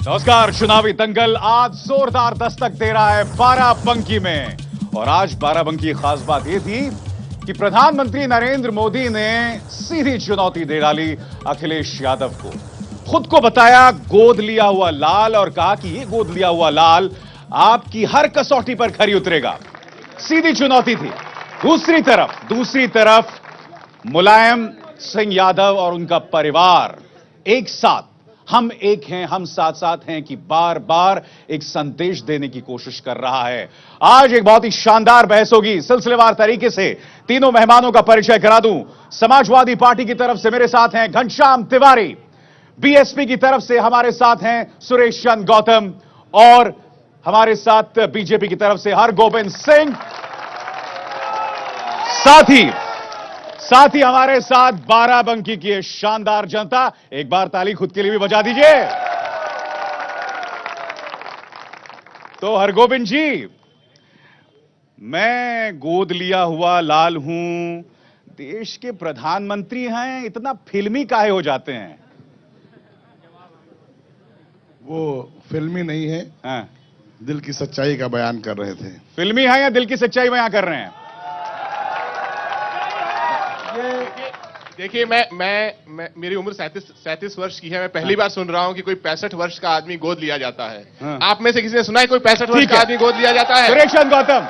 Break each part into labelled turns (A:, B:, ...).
A: नमस्कार। चुनावी दंगल आज जोरदार दस्तक दे रहा है बाराबंकी में। और आज बाराबंकी की खास बात यह थी कि प्रधानमंत्री नरेंद्र मोदी ने सीधी चुनौती दे डाली अखिलेश यादव को। खुद को बताया गोद लिया हुआ लाल और कहा कि यह गोद लिया हुआ लाल आपकी हर कसौटी पर खरी उतरेगा। सीधी चुनौती थी। दूसरी तरफ मुलायम सिंह यादव और उनका परिवार एक साथ, हम एक हैं, हम साथ साथ हैं कि बार बार एक संदेश देने की कोशिश कर रहा है। आज एक बहुत ही शानदार बहस होगी। सिलसिलेवार तरीके से तीनों मेहमानों का परिचय करा दूं। समाजवादी पार्टी की तरफ से मेरे साथ हैं घनश्याम तिवारी, बीएसपी की तरफ से हमारे साथ हैं सुरेश चंद्र गौतम और हमारे साथ बीजेपी की तरफ से हरगोविंद सिंह। साथ ही हमारे साथ बाराबंकी की शानदार जनता। एक बार ताली खुद के लिए भी बजा दीजिए। तो हरगोविंद जी, मैं गोद लिया हुआ लाल हूं, देश के प्रधानमंत्री हैं, इतना फिल्मी काहे हो जाते हैं?
B: वो फिल्मी नहीं है,
A: हाँ।
B: दिल की सच्चाई का बयान कर रहे थे।
A: फिल्मी है या दिल की सच्चाई बयान कर रहे हैं?
C: देखिए, मेरी उम्र 37 वर्ष की है। मैं पहली बार सुन रहा हूं कि कोई 65 वर्ष का आदमी गोद लिया जाता है।
A: हाँ।
C: आप में से किसी ने सुना है कोई 65 वर्ष का आदमी गोद लिया जाता है?
A: सुरेश चंद्र गौतम,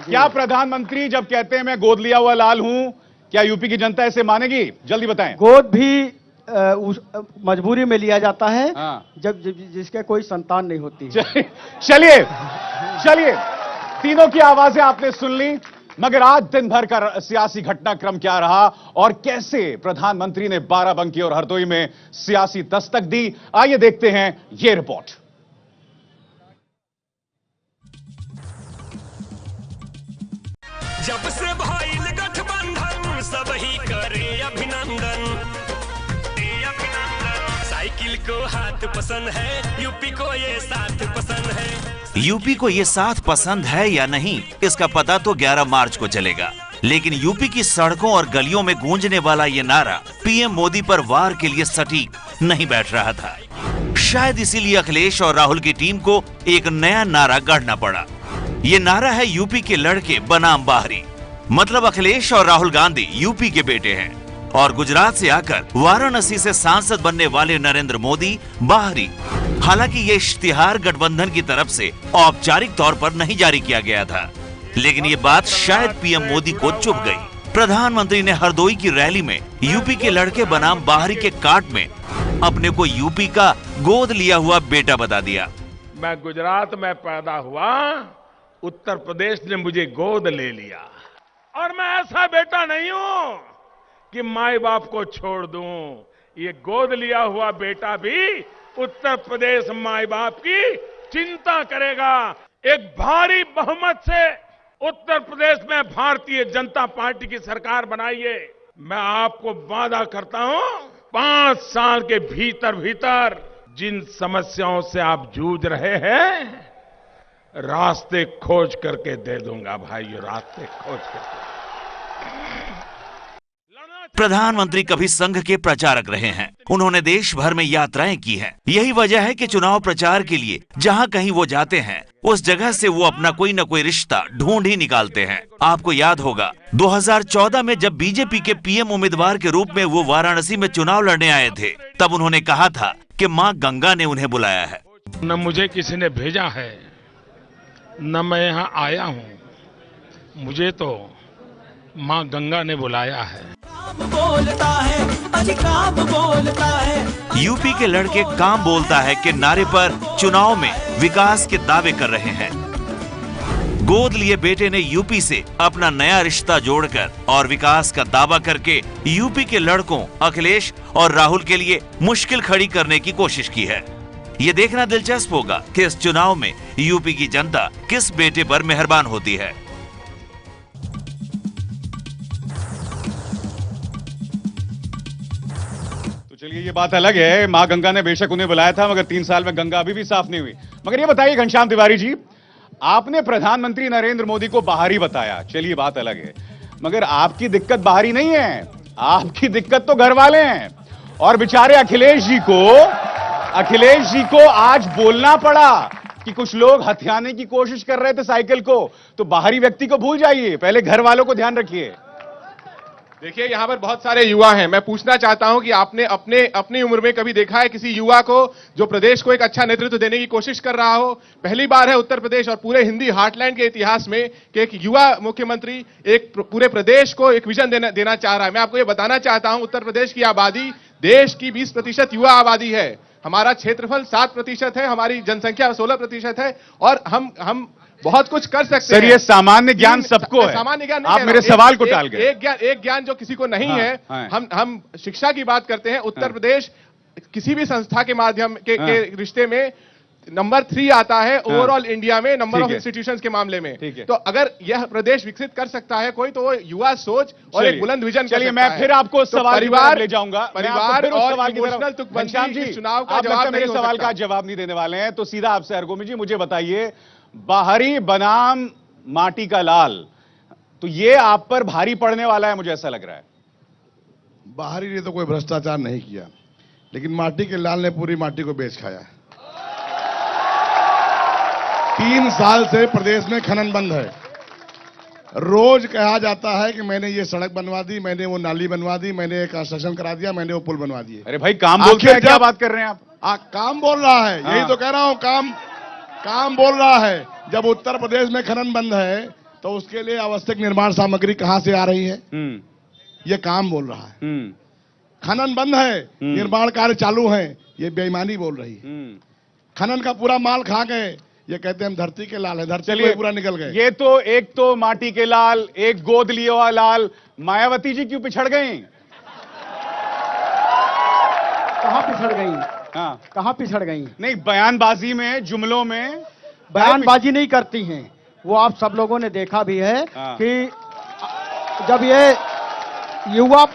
A: क्या प्रधानमंत्री जब कहते हैं मैं गोद लिया हुआ लाल हूं, क्या यूपी की जनता ऐसे मानेगी? जल्दी बताएं।
D: गोद भी मजबूरी में लिया जाता है।
A: हाँ।
D: जब जिसके कोई संतान नहीं होती।
A: चलिए, तीनों की आवाजें आपने सुन ली, मगर आज दिन भर का सियासी घटनाक्रम क्या रहा और कैसे प्रधानमंत्री ने बाराबंकी और हरदोई में सियासी दस्तक दी, आइए देखते हैं ये रिपोर्ट।
E: जब से भइल गठबंधन सब ही करे अभिनंदन। साइकिल को हाथ पसंद है, यूपी को ये साथ पसंद है।
F: यूपी को ये साथ पसंद है या नहीं, इसका पता तो 11 मार्च को चलेगा। लेकिन यूपी की सड़कों और गलियों में गूंजने वाला ये नारा पीएम मोदी पर वार के लिए सटीक नहीं बैठ रहा था। शायद इसीलिए अखिलेश और राहुल की टीम को एक नया नारा गढ़ना पड़ा। ये नारा है यूपी के लड़के बनाम बाहरी। मतलब अखिलेश और राहुल गांधी यूपी के बेटे हैं और गुजरात से आकर वाराणसी से सांसद बनने वाले नरेंद्र मोदी बाहरी। हालांकि ये इश्तिहार गठबंधन की तरफ से औपचारिक तौर पर नहीं जारी किया गया था, लेकिन ये बात शायद पीएम मोदी को चुभ गई। प्रधानमंत्री ने हरदोई की रैली में यूपी के लड़के बनाम बाहरी के काट में अपने को यूपी का गोद लिया हुआ बेटा बता दिया।
G: मैं गुजरात में पैदा हुआ, उत्तर प्रदेश ने मुझे गोद ले लिया और मैं ऐसा बेटा नहीं हूं कि माई बाप को छोड़ दूं। ये गोद लिया हुआ बेटा भी उत्तर प्रदेश माई बाप की चिंता करेगा। एक भारी बहुमत से उत्तर प्रदेश में भारतीय जनता पार्टी की सरकार बनाइए। मैं आपको वादा करता हूं 5 साल के भीतर जिन समस्याओं से आप जूझ रहे हैं, रास्ते खोज करके दे दूंगा भाइयों, रास्ते खोज करके।
F: प्रधानमंत्री कभी संघ के प्रचारक रहे हैं, उन्होंने देश भर में यात्राएं की हैं। यही वजह है कि चुनाव प्रचार के लिए जहां कहीं वो जाते हैं, उस जगह से वो अपना कोई न कोई रिश्ता ढूंढ ही निकालते हैं। आपको याद होगा 2014 में जब बीजेपी के पीएम उम्मीदवार के रूप में वो वाराणसी में चुनाव लड़ने आए थे, तब उन्होंने कहा था कि माँ गंगा ने उन्हें बुलाया है।
G: न मुझे किसी ने भेजा है, न मैं यहाँ आया हूँ, मुझे तो माँ गंगा ने बुलाया है।
E: बोलता है
F: यूपी के लड़के काम बोलता है कि नारे पर चुनाव में विकास के दावे कर रहे हैं। गोद लिए बेटे ने यूपी से अपना नया रिश्ता जोड़कर और विकास का दावा करके यूपी के लड़कों अखिलेश और राहुल के लिए मुश्किल खड़ी करने की कोशिश की है। ये देखना दिलचस्प होगा कि इस चुनाव में यूपी की जनता किस बेटे पर मेहरबान होती है।
A: चलिए, ये बात अलग है, मां गंगा ने बेशक उन्हें बुलाया था, मगर 3 साल में गंगा अभी भी साफ नहीं हुई। मगर ये बताइए घनश्याम तिवारी जी, आपने प्रधानमंत्री नरेंद्र मोदी को बाहरी बताया, चलिए बात अलग है, मगर आपकी दिक्कत बाहरी नहीं है, आपकी दिक्कत तो घर वाले हैं। और बेचारे अखिलेश जी को अखिलेश जी को आज बोलना पड़ा कि कुछ लोग हथियाने की कोशिश कर रहे थे साइकिल को, तो बाहरी व्यक्ति को भूल जाइए, पहले घर वालों को ध्यान रखिए।
C: देखिए यहां पर बहुत सारे युवा हैं। मैं पूछना चाहता हूं कि आपने अपनी उम्र में कभी देखा है किसी युवा को जो प्रदेश को एक अच्छा नेतृत्व देने की कोशिश कर रहा हो? पहली बार है उत्तर प्रदेश और पूरे हिंदी हार्टलैंड के इतिहास में कि एक युवा मुख्यमंत्री एक पूरे प्रदेश को एक विजन देना चाह रहा है। मैं आपको ये बताना चाहता हूं, उत्तर प्रदेश की आबादी देश की 20% युवा आबादी है। हमारा क्षेत्रफल 7% है, हमारी जनसंख्या 16% है और हम बहुत कुछ कर सकते हैं।
A: सर, ये सामान्य ज्ञान सबको है।
C: सामान्य ज्ञान
A: आप मेरे सवाल को टाल गए।
C: एक ज्ञान जो किसी को नहीं है।
A: हाँ।
C: हम शिक्षा की बात करते हैं। उत्तर प्रदेश किसी भी संस्था के माध्यम के रिश्ते में नंबर 3 आता है ओवरऑल इंडिया में, नंबर ऑफ इंस्टीट्यूशंस के मामले में। तो अगर यह प्रदेश विकसित कर सकता है कोई, तो वो युवा सोच और एक बुलंद विजन।
A: चलिए मैं फिर आपको सवाल की तरफ ले जाऊंगा।
C: परिवार और
A: इमोशनल तुकबंदी चुनाव का जवाब, मेरे सवाल का जवाब नहीं देने वाले हैं, तो सीधा आपसे हरगोविंद जी मुझे बताइए, बाहरी बनाम माटी का लाल, तो ये आप पर भारी पड़ने वाला है, मुझे ऐसा लग रहा है।
B: बाहरी ने तो कोई भ्रष्टाचार नहीं किया, लेकिन माटी के लाल ने पूरी माटी को बेच खाया। 3 साल से प्रदेश में खनन बंद है। रोज कहा जाता है कि मैंने ये सड़क बनवा दी, मैंने वो नाली बनवा दी, मैंने एक कंस्ट्रक्शन करा दिया, मैंने वो पुल बनवा दिए।
A: अरे भाई काम बोलते हैं, क्या बात कर रहे हैं आप?
B: काम बोल रहा है, यही तो कह रहा हूं, काम बोल रहा है। जब उत्तर प्रदेश में खनन बंद है तो उसके लिए आवश्यक निर्माण सामग्री कहां से आ रही है? ये काम बोल रहा है। खनन बंद है, निर्माण कार्य चालू है, ये बेईमानी बोल रही है। खनन का पूरा माल खा गए, ये कहते हैं हम धरती के लाल है, धरती पे पूरा निकल गए।
A: ये तो एक तो माटी के लाल, एक गोद लिए हुआ लाल, मायावती जी क्यों पिछड़ गई?
D: कहां पिछड़ गई?
A: हाँ,
D: कहां पिछड़ गई?
A: नहीं, बयानबाजी में, जुमलों में
D: बयानबाजी नहीं करती हैं वो। आप सब लोगों ने देखा भी है कि जब ये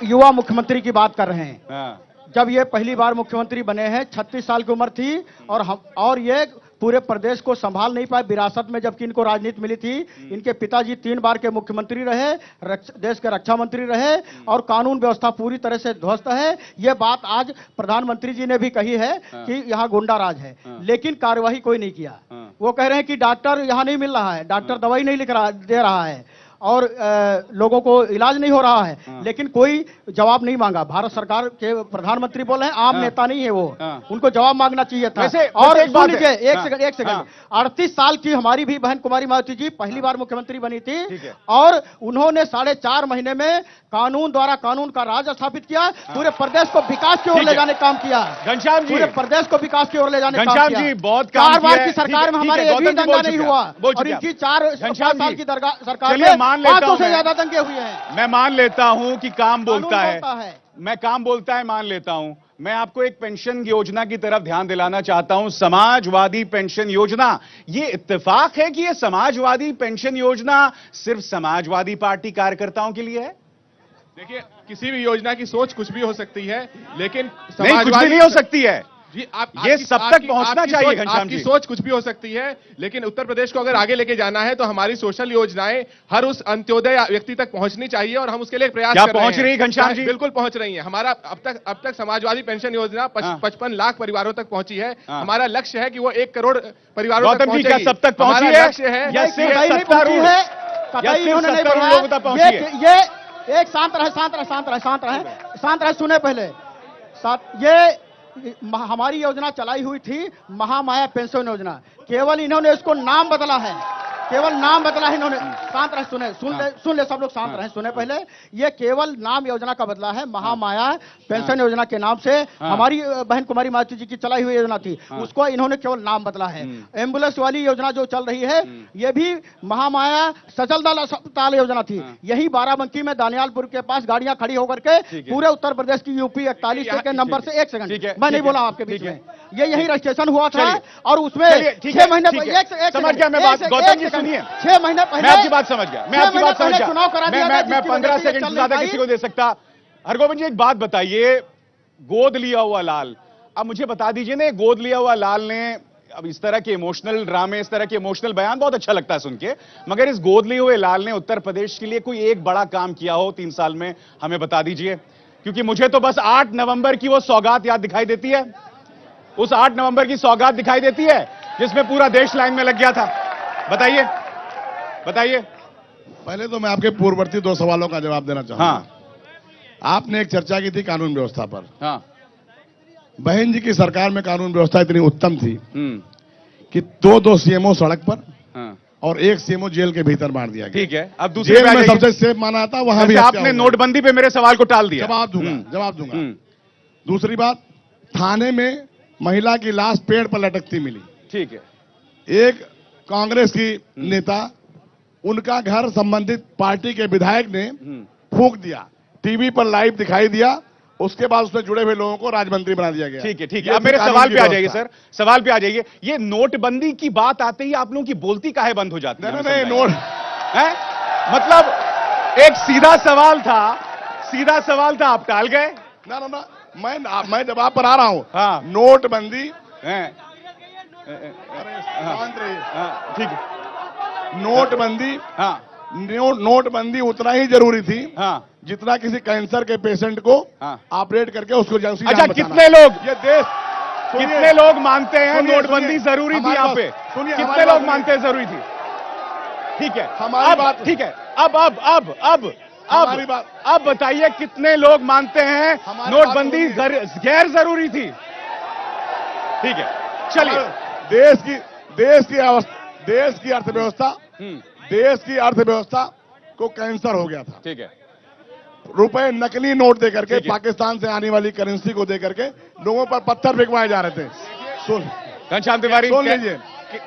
D: युवा मुख्यमंत्री की बात कर रहे हैं, जब ये पहली बार मुख्यमंत्री बने हैं, 36 साल की उम्र थी और ये पूरे प्रदेश को संभाल नहीं पाए। विरासत में जबकि इनको राजनीति मिली थी, इनके पिताजी 3 बार के मुख्यमंत्री रहे, देश के रक्षा मंत्री रहे और कानून व्यवस्था पूरी तरह से ध्वस्त है। ये बात आज प्रधानमंत्री जी ने भी कही है कि यहाँ गुंडा राज है, लेकिन कार्यवाही कोई नहीं किया। वो कह रहे हैं कि डॉक्टर यहाँ नहीं मिल रहा है, डॉक्टर दवाई नहीं दे रहा है और लोगों को इलाज नहीं हो रहा है, लेकिन कोई जवाब नहीं मांगा। भारत सरकार के प्रधानमंत्री बोल रहे हैं, आम नेता नहीं है वो, उनको जवाब मांगना चाहिए था। और सुन लीजिए, एक सेकंड 38 साल की हमारी भी बहन कुमारी मायावती जी पहली बार मुख्यमंत्री बनी थी और उन्होंने 4.5 महीने में कानून द्वारा कानून का राज स्थापित किया, पूरे प्रदेश को विकास की ओर ले जाने का काम किया।
A: घनश्याम जी,
D: पूरे प्रदेश को विकास की ओर ले जाने का काम किया।
A: जी बहुत काम
D: 4 बार की सरकार में हमारे एक भी दंगा नहीं हुआ और इनकी 4 साल की सरकार में 500 से ज्यादा दंगे हुए हैं।
A: मैं मान लेता हूं कि काम बोलता है, मैं काम बोलता है मान लेता हूं। मैं आपको एक पेंशन योजना की तरफ ध्यान दिलाना चाहता हूं, समाजवादी पेंशन योजना। ये इत्तेफाक है कि ये समाजवादी पेंशन योजना सिर्फ समाजवादी पार्टी कार्यकर्ताओं के लिए है?
C: देखिए, किसी भी योजना की सोच कुछ भी हो सकती है, लेकिन
A: नहीं, कुछ भी नहीं हो सकती है
C: जी।
A: ये सब तक पहुंचना चाहिए घनश्याम जी।
C: आपकी सोच कुछ भी हो सकती है, लेकिन उत्तर प्रदेश को अगर आगे लेके जाना है तो हमारी सोशल योजनाएं हर उस अंत्योदय व्यक्ति तक पहुंचनी चाहिए और हम उसके लिए प्रयास कर रहे हैं।
A: पहुंच रही है घनश्याम जी?
C: बिल्कुल पहुंच रही है। हमारा अब तक समाजवादी पेंशन योजना 55 लाख परिवारों तक पहुंची है। हमारा लक्ष्य है कि वो 1 करोड़ परिवारों तक पहुंचेगी।
A: सब तक पहुंची है?
C: लक्ष्य है
D: ये एक शांत रहे, सुने पहले। ये हमारी योजना चलाई हुई थी महामाया पेंशन योजना, केवल इन्होंने इसको नाम बदला है, केवल नाम बदला है इन्होंने। शांत रहे, सुन ले सब लोग, शांत रहे, सुने पहले। ये केवल नाम योजना का बदला है, महामाया पेंशन योजना के नाम से हमारी बहन कुमारी मायावती जी की चलाई हुई योजना थी, उसको इन्होंने केवल नाम बदला है। एम्बुलेंस वाली योजना जो चल रही है, ये भी महामाया सचल दल अस्पताल योजना थी। यही बाराबंकी में दानियालपुर के पास गाड़ियां खड़ी होकर के पूरे उत्तर प्रदेश की यूपी 41 के नंबर से, एक सेकंड मैं नहीं बोला आपके बीच में, ये यही रजिस्ट्रेशन हुआ था और उसमें 6 महीने समझ गया मैं बात। गौतम जी सुनिए, 6 महीने पहले, मैं आपकी बात समझ गया, चुनाव करा दिया। मैं 15 सेकंड से ज्यादा किसी को दे सकता। हरगोविंद जी एक बात बताइए, गोद लिया हुआ लाल, अब मुझे बता दीजिए ना, गोद लिया हुआ लाल ने, अब इस तरह के इमोशनल ड्रामे, इस तरह के इमोशनल बयान बहुत अच्छा लगता है सुन के, मगर इस गोद लिए हुए लाल ने उत्तर प्रदेश के लिए कोई एक बड़ा काम किया हो 3 साल में, हमें बता दीजिए। क्योंकि मुझे तो बस 8 नवंबर की वो सौगात याद दिखाई देती है।
A: उस 8 नवंबर की सौगात दिखाई देती है जिसमें पूरा देश लाइन में लग गया था? बताइए, बताइए।
B: पहले तो मैं आपके पूर्ववर्ती 2 सवालों का जवाब देना चाहूंगा।
A: हाँ।
B: आपने एक चर्चा की थी कानून व्यवस्था पर।
A: हाँ।
B: बहन जी की सरकार में कानून व्यवस्था इतनी उत्तम थी कि 2 सीएमओ सड़क पर
A: हाँ।
B: और 1 सीएमओ जेल के भीतर मार दिया गया।
A: ठीक है, अब दूसरे
B: जेल
A: पे आ
B: में
A: जाइए।
B: सबसे सेफ माना था, वहां भी
A: जैसे
B: हत्या
A: आपने
B: हो गई।
A: नोटबंदी पे मेरे सवाल को टाल दिया।
B: जवाब दूंगा। दूसरी बात, थाने में महिला की लाश पेड़ पर लटकती मिली।
A: ठीक है।
B: एक कांग्रेस की नेता, उनका घर संबंधित पार्टी के विधायक ने फूंक दिया, टीवी पर लाइव दिखाई दिया, उसके बाद उसमें जुड़े हुए लोगों को राज्यमंत्री बना दिया गया।
A: ठीक है, ठीक है। अब मेरे सवाल पे आ जाइए सर, सवाल पे आ जाइए। ये नोटबंदी की बात आते ही आप लोगों की बोलती काहे बंद हो जाती है?
B: नहीं, नोट
A: है, मतलब एक सीधा सवाल था, आप टाल गए।
B: ना, मैं जवाब पर आ रहा हूं।
A: हाँ।
B: नोटबंदी,
A: शांत रहिए। हाँ, ठीक है।
B: नोटबंदी,
A: हाँ,
B: नोटबंदी उतना ही जरूरी थी
A: हाँ,
B: जितना किसी कैंसर के पेशेंट को
A: हाँ।
B: ऑपरेट करके उसको जान
A: अच्छा,
B: बचाना।
A: कितने लोग,
B: ये देश,
A: कितने लोग मानते हैं
B: सुनिए,
A: नोटबंदी
B: सुनिए,
A: जरूरी थी?
B: हमारी
A: यहाँ
B: बात-
A: पे
B: सुनिए,
A: कितने
B: हमारी
A: लोग
B: बात
A: मानते हैं जरूरी थी? ठीक है,
B: हमारी बात-
A: ठीक है।
B: हमारी बात-
A: अब बताइए कितने लोग मानते हैं
B: हमारी
A: नोटबंदी
B: बात
A: गैर जरूरी थी? ठीक है, चलिए।
B: देश की अर्थव्यवस्था को कैंसर हो गया था।
A: ठीक है।
B: रुपए नकली नोट दे करके,
A: ठीक है।
B: पाकिस्तान से आने वाली करेंसी को दे करके लोगों पर पत्थर फेंकवाए जा रहे थे। सुन
A: घनश्याम तिवारी,
B: सुन लीजिए,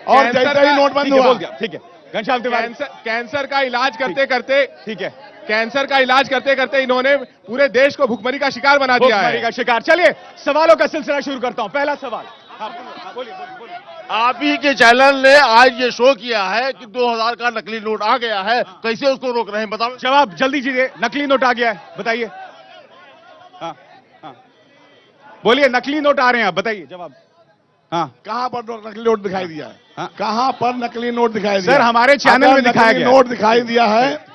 B: और जैसे ही नोट बंद हुआ,
A: बोल दिया। ठीक है, घनश्याम तिवारी।
C: कैंसर का इलाज करते करते,
A: ठीक है,
C: कैंसर का इलाज करते करते इन्होंने पूरे देश को भुखमरी का शिकार बना दिया
A: भुखमरी
C: है।
A: का शिकार। चलिए सवालों का सिलसिला शुरू करता हूं। पहला सवाल। हाँ, बोलिए।
H: आप ही के चैनल ने आज ये शो किया है कि 2000 का नकली नोट आ गया है, कैसे उसको रोक रहे हैं बताओ।
A: जवाब जल्दी दीजिए। नकली नोट आ गया है, बताइए। हाँ, बोलिए, नकली नोट आ रहे हैं, आप बताइए जवाब। हाँ,
B: कहां पर नकली नोट दिखाई दिया है?
A: हाँ।
B: कहां पर नकली नोट दिखाई दिया?
A: सर, हमारे चैनल में दिखाया गया है।
B: नोट दिखाई दिया है।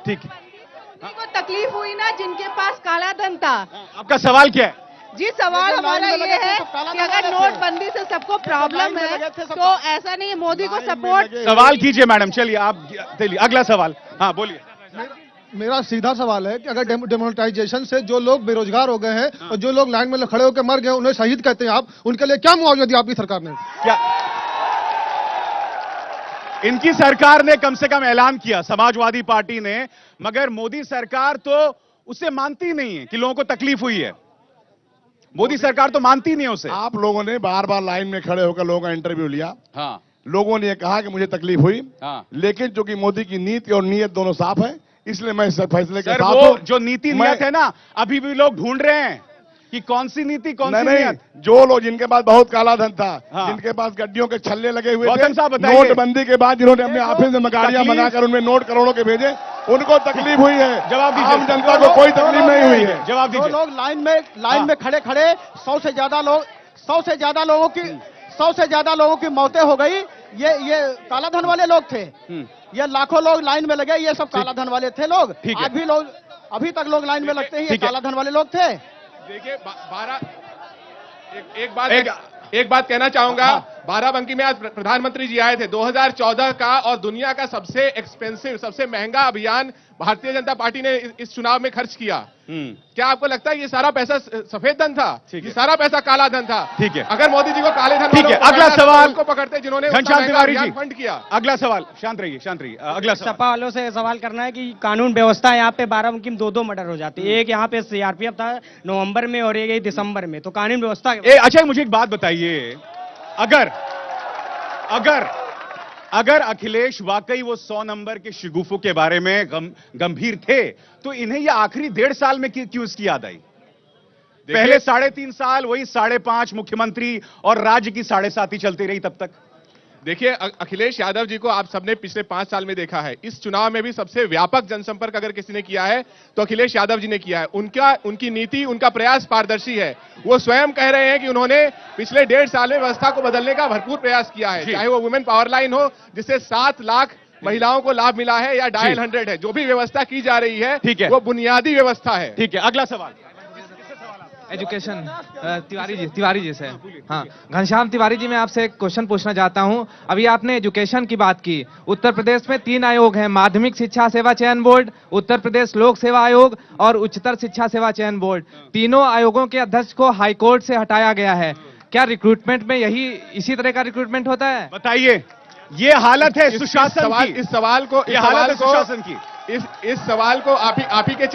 A: ठीक है।
I: को तकलीफ हुई ना जिनके पास काला धन था।
A: आपका सवाल क्या है?
I: जी, सवाल हमारा ये है कि अगर नोटबंदी से सबको प्रॉब्लम है तो ऐसा नहीं है मोदी को सपोर्ट।
A: सवाल कीजिए मैडम, चलिए आप, चलिए अगला सवाल। हाँ, बोलिए।
J: मेरा सीधा सवाल है कि अगर डेमोनेटाइजेशन से जो लोग बेरोजगार हो गए हैं और जो लोग लाइन में खड़े होकर मर गए, उन्हें शहीद कहते हैं आप, उनके लिए क्या मुआवजा दिया आपकी सरकार ने?
A: क्या इनकी सरकार ने कम से कम ऐलान किया, समाजवादी पार्टी ने, मगर मोदी सरकार तो उसे मानती नहीं है कि लोगों को तकलीफ हुई है। मोदी सरकार तो मानती नहीं है उसे।
B: आप लोगों ने बार बार लाइन में खड़े होकर लोगों का इंटरव्यू लिया।
A: हाँ,
B: लोगों ने कहा कि मुझे तकलीफ हुई।
A: हाँ।
B: लेकिन चूंकि मोदी की नीति और नीयत दोनों साफ है, इसलिए मैं इस फैसले के
A: सर,
B: साथ
A: वो
B: हूं।
A: जो नीति
B: मैं-
A: नियत है ना, अभी भी लोग ढूंढ रहे हैं कि कौन सी नीति, कौन सी
B: नहीं,
A: नियत।
B: जो लोग जिनके पास बहुत काला धन था,
A: हाँ।
B: जिनके पास गड्डियों के छल्ले लगे हुए
A: गौतम
B: थे,
A: साहब बताइए।
B: नोटबंदी के बाद जिन्होंने अपने ऑफिस में गाड़ियां
A: तकलीफ-
B: मंगाकर उनमें नोट करोड़ों के भेजे, उनको तकलीफ हुई है।
A: जवाब दीजिए।
B: आम जनता को कोई तकलीफ नहीं हुई है।
A: जवाब
D: जो
A: दीजिए।
D: लोग लाइन में खड़े 100 से ज्यादा लोगों की मौतें हो गई, ये काला धन वाले लोग थे। ये लाखों लोग लाइन में लगे, ये सब काला धन वाले थे लोग।
A: ठीक है।
D: अभी तक लोग लाइन में लगते हैं, ये
A: ठीक है।
D: काला धन वाले लोग थे।
C: देखिए, एक बात कहना चाहूंगा। बाराबंकी में आज प्रधानमंत्री जी आए थे। 2014 का और दुनिया का सबसे एक्सपेंसिव, सबसे महंगा अभियान भारतीय जनता पार्टी ने इस चुनाव में खर्च किया। क्या आपको लगता है ये सारा पैसा सफेद धन था? ये सारा पैसा काला धन था।
A: ठीक है।
C: अगर मोदी जी को काले धन
A: ठीक है,
C: वालों को
A: अगला
C: पकड़ना
A: सवाल।
C: तो उनको पकड़ते जिन्होंने
A: घनश्याम तिवारी जी,
C: फंड किया।
A: अगला सवाल। शांत रहिए, अगला सवाल।
K: सपा वालों से सवाल करना है कि कानून व्यवस्था यहाँ पे बाराबंकी में 2 मर्डर हो जाती है। एक यहाँ पे सीआरपीएफ था नवंबर में और एक दिसंबर में, तो कानून व्यवस्था।
A: अच्छा, मुझे एक बात बताइए, अगर अखिलेश वाकई वो 100 नंबर के शिगुफों के बारे में गंभीर थे, तो इन्हें ये आखिरी 1.5 साल में क्यों इसकी याद आई? पहले 3.5 साल वही 5.5 मुख्यमंत्री और राज्य की 7.5 ही चलती रही तब तक।
C: देखिए, अखिलेश यादव जी को आप सबने पिछले 5 साल में देखा है। इस चुनाव में भी सबसे व्यापक जनसंपर्क अगर किसी ने किया है तो अखिलेश यादव जी ने किया है। उनकी नीति, उनका प्रयास पारदर्शी है। वो स्वयं कह रहे हैं कि उन्होंने पिछले 1.5 साल में व्यवस्था को बदलने का भरपूर प्रयास किया है। चाहे वो वुमेन पावर लाइन हो, जिससे 7 लाख महिलाओं को लाभ मिला है, या डायल 100 है। जो भी व्यवस्था की जा रही है, वो बुनियादी व्यवस्था है।
A: ठीक है, अगला सवाल।
L: एजुकेशन तिवारी जी से। हाँ, घनश्याम तिवारी जी, मैं आपसे एक क्वेश्चन पूछना चाहता हूँ। अभी आपने एजुकेशन की बात की। उत्तर प्रदेश में 3 आयोग हैं, माध्यमिक शिक्षा सेवा चयन बोर्ड, उत्तर प्रदेश लोक सेवा आयोग और उच्चतर शिक्षा सेवा चयन बोर्ड। तीनों आयोगों के अध्यक्ष को हाई कोर्ट से हटाया गया है। क्या रिक्रूटमेंट में इसी तरह का रिक्रूटमेंट होता है?
A: बताइए, ये हालत है सुशासन की।
C: इस सवाल को
A: सुशासन की।
C: इस सवाल को आप ही के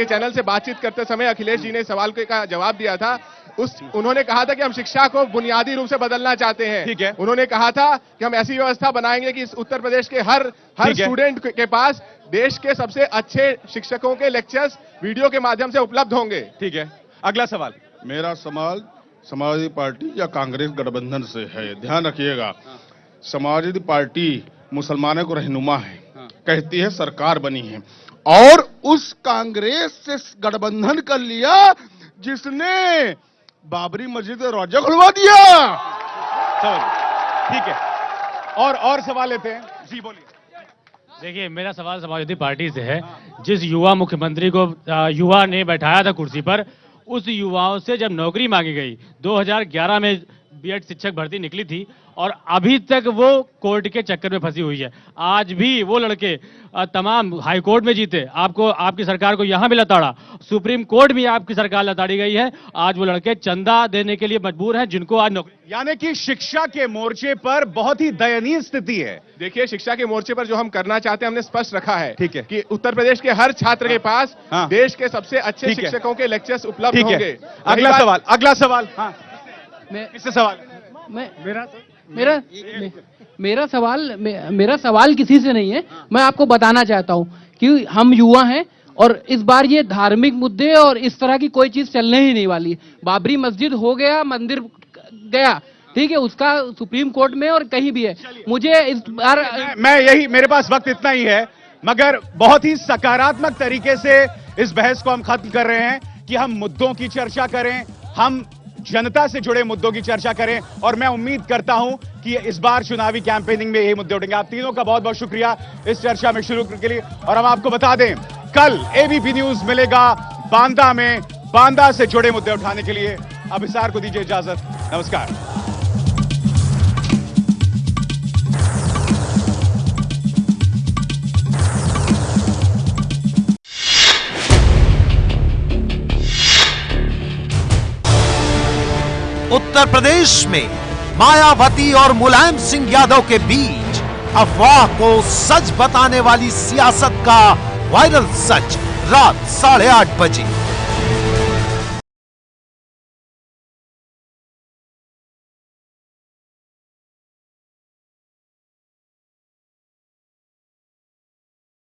C: चैनल से बातचीत करते समय अखिलेश जी ने सवाल का जवाब दिया था। उन्होंने कहा था कि हम शिक्षा को बुनियादी रूप से बदलना चाहते हैं।
A: ठीक है।
C: उन्होंने कहा था कि हम ऐसी व्यवस्था बनाएंगे कि इस उत्तर प्रदेश के हर स्टूडेंट के पास देश के सबसे अच्छे शिक्षकों के लेक्चर्स वीडियो के माध्यम से उपलब्ध होंगे।
A: ठीक है, अगला सवाल।
B: मेरा सवाल समाजवादी पार्टी या कांग्रेस गठबंधन से है। ध्यान रखिएगा, समाजवादी पार्टी मुसलमानों को रहनुमा है, कहती है सरकार बनी है, और उस कांग्रेस से गठबंधन कर लिया जिसने बाबरी मस्जिद में रोजा खुलवा दिया।
A: ठीक है, और सवाल लेते हैं। जी बोलिए।
M: देखिए, मेरा सवाल समाजवादी पार्टी से है। जिस युवा मुख्यमंत्री को युवा ने बैठाया था कुर्सी पर, उस युवाओं से जब नौकरी मांगी गई, 2011 में बीएड शिक्षक भर्ती निकली थी और अभी तक वो कोर्ट के चक्कर में फंसी हुई है। आज भी वो लड़के तमाम हाई कोर्ट में जीते, आपकी सरकार को यहां भी लताड़ा, सुप्रीम कोर्ट भी आपकी सरकार लताड़ी गई है। आज वो लड़के चंदा देने के लिए मजबूर हैं, जिनको आज नौकरी।
A: यानी कि शिक्षा के मोर्चे पर बहुत ही दयनीय स्थिति है।
C: देखिए, शिक्षा के मोर्चे पर जो हम करना चाहते हैं, हमने स्पष्ट रखा है।
A: ठीक है
C: कि उत्तर प्रदेश के हर छात्र के पास देश के सबसे अच्छे शिक्षकों के लेक्चर्स उपलब्ध होंगे।
A: अगला सवाल। हाँ, किससे सवाल?
N: मेरा सवाल किसी से नहीं है। मैं आपको बताना चाहता हूं कि हम युवा हैं और इस बार ये धार्मिक मुद्दे और इस तरह की कोई चीज चलने ही नहीं वाली। बाबरी मस्जिद हो गया, मंदिर गया, ठीक है, उसका सुप्रीम कोर्ट में और कहीं भी है। मुझे इस बार
A: मेरे पास वक्त इतना ही है, मगर बहुत ही सकारात्मक तरीके से इस बहस को हम खत्म कर रहे हैं कि हम मुद्दों की चर्चा करें, हम जनता से जुड़े मुद्दों की चर्चा करें, और मैं उम्मीद करता हूं कि इस बार चुनावी कैंपेनिंग में यही मुद्दे उठेंगे। आप तीनों का बहुत बहुत शुक्रिया इस चर्चा में शुरू के लिए। और हम आपको बता दें, कल एबीपी न्यूज मिलेगा बांदा में, बांदा से जुड़े मुद्दे उठाने के लिए। अब इसार को दीजिए इजाजत। नमस्कार।
O: उत्तर प्रदेश में मायावती और मुलायम सिंह यादव के बीच अफवाह को सच बताने वाली सियासत का वायरल सच, रात 8:30 बजे।